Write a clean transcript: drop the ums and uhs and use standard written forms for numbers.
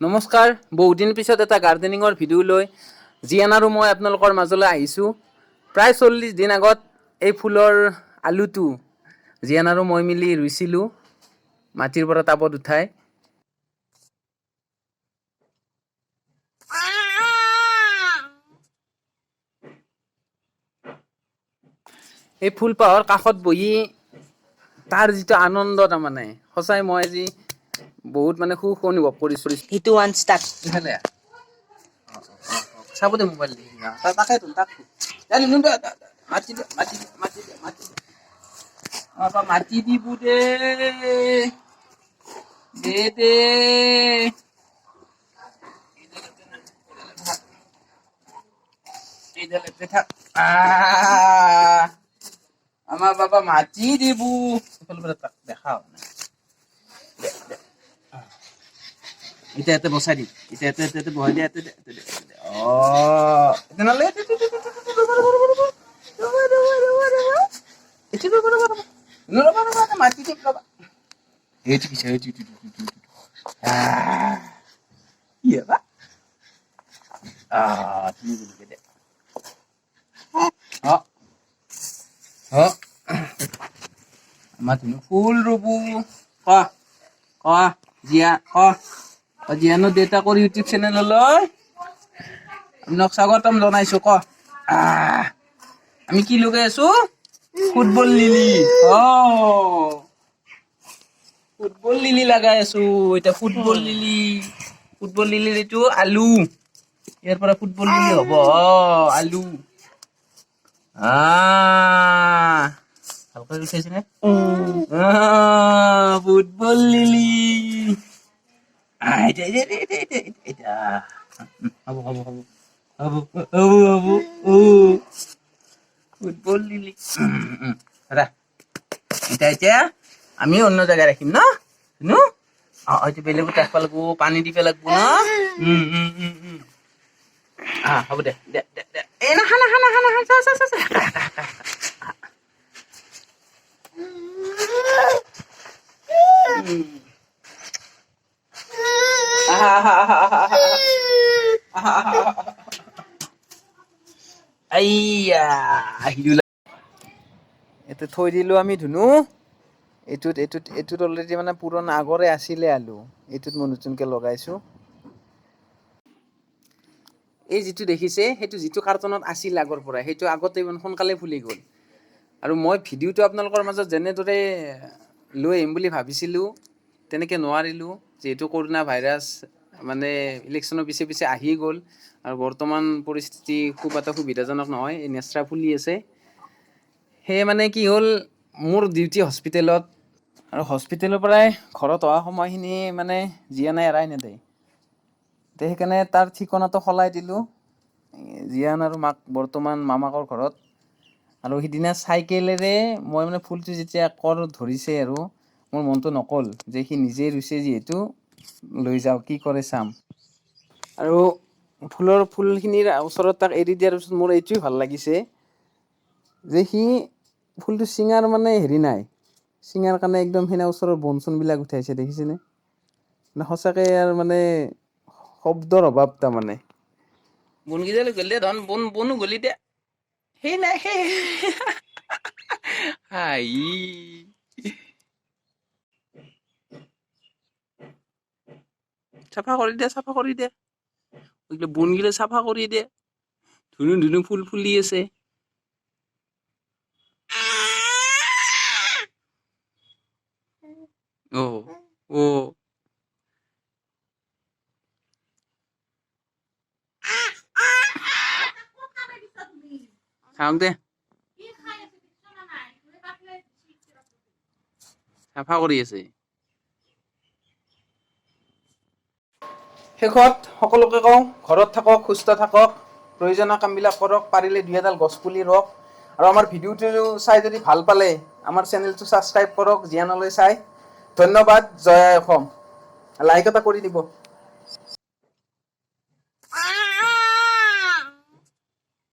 নমস্কাৰ, বহুদিন পিছত এটা গাৰ্ডেনিঙৰ ভিডিঅ' লৈ জিয়ান আৰু মই আপোনালোকৰ মাজলৈ আহিছোঁ। প্ৰায় 40 দিন আগত এই ফুলৰ আলুটো জিয়ান আৰু মই মিলি ৰুইছিলোঁ মাটিৰ পৰা টাবত উঠাই। এই ফুলপাহৰ কাষত বহি তাৰ যিটো আনন্দ, তাৰমানে সঁচাই মই আজি বহুত সুখ অনুভৱ কৰিছোঁ। Itu one stuck. ইফালে চাব দে মোবাইল দি তাকেতো জানি নুন মাটি দিব দে দে দে এইডালে থাক আমার বাবা মাটি দিব দেখাও এটা এতে বসাই দি এটা এতে এতে বহাই দিয়া এতে ও এটা নালে মাটি দিব বাবা এইটি কি এইটি ইয়া বা তুমি বলি দে আমাৰ তুমি ফুল ৰুবু ক জিয়া জিয়ানো দেউতাকৰ ইউটিউব চেনেললৈ আপোনাক স্বাগতম জনাইছো। আমি কি লগাই আছো? Football lily. ফুটবল লিলি লগাই আছো এতিয়া। ফুটবল লিলিৰ এইটো আলু, ইয়াৰ পৰা ফুটবল লিলি হ'ব। আলু ভালকৈ উঠাইছে নে? ফুটবল লিলি ফুটবল লিলি এতিয়া আমি অন্য জায়গায় ৰাখিম ন? হয়তো বেলেগত ৰাখিব লাগিব, পানী দিব লাগিব ন? হ'ব দে দে দে এই নাখা এতে থৈ দিলো আমি ধুনু। এইটোত অলৰেডি পুৰণা আগৰে আছিলে আলু, এইটোত মই নতুনকে লগাইছো। এই যিটো দেখিছে সেইটো যিটো কাৰ্টনত আছিল আগৰ পৰা, সেইটো আগতে ইমান সোনকালে ফুলি গ'ল। আৰু মই ভিডিঅ'টো আপোনালোকৰ মাজত যেনেদৰে লৈ আহিম বুলি ভাবিছিলোঁ তেনেকৈ নোৱাৰিলোঁ, যিহেতু কৰোণা ভাইৰাছ ইলেকশ্যনৰ পিছে আহি গ'ল আৰু বৰ্তমান পৰিস্থিতি খুব এটা সুবিধাজনক নহয়। এই নেচৰা ফুলি আছে, সেয়ে কি হ'ল, মোৰ ডিউটি হস্পিটেলত, আৰু হস্পিটেলৰ পৰাই ঘৰত অহা সময়খিনি জিয়ানে এৰাই নেদে। সেইকাৰণে তাৰ ঠিকনাটো সলাই দিলোঁ জিয়ান আৰু মাক বৰ্তমান মামাকৰ ঘৰত। আৰু সিদিনা চাইকেলেৰে মই ফুলটো যেতিয়া ধৰিছে আৰু মোৰ মনটো নকল যে সি নিজে ৰুইছে যিহেতু লৈ যাওঁ, কি কৰে চাম। আৰু ফুলখিনিৰ ওচৰত তাক এৰি দিয়াৰ পিছত মোৰ এইটোৱে ভাল লাগিছে যে সি ফুলটো ছিঙাৰ হেৰি নাই, ছিঙাৰ কাৰণে একদম সেনে ওচৰৰ বন চনবিলাক উঠাইছে, দেখিছেনে? সঁচাকৈ আৰু শব্দৰ অভাৱ। তাৰমানে বনকেইডাল গ'লে ধন বনো গলি দে সেই নাই সেই চাফা কৰি দে বনগিলা চাফা কৰি দে। ধুনু ফুল ফুলি আছে। খাওক দে, চাফা কৰি আছে। শেষত সকলোকে কওঁ, ঘৰত থাকক, সুস্থ থাকক, প্ৰয়োজনীয় কামবিলাক কৰক, পাৰিলে 2 এডাল গছ পুলি ৰুৱক। আৰু আমাৰ ভিডিঅ'টো চাই যদি ভাল পালে আমাৰ চেনেলটো ছাবস্ক্ৰাইব কৰক জিয়ানলৈ চাই। ধন্যবাদ। জয় আই অসম। লাইক এটা কৰি দিব।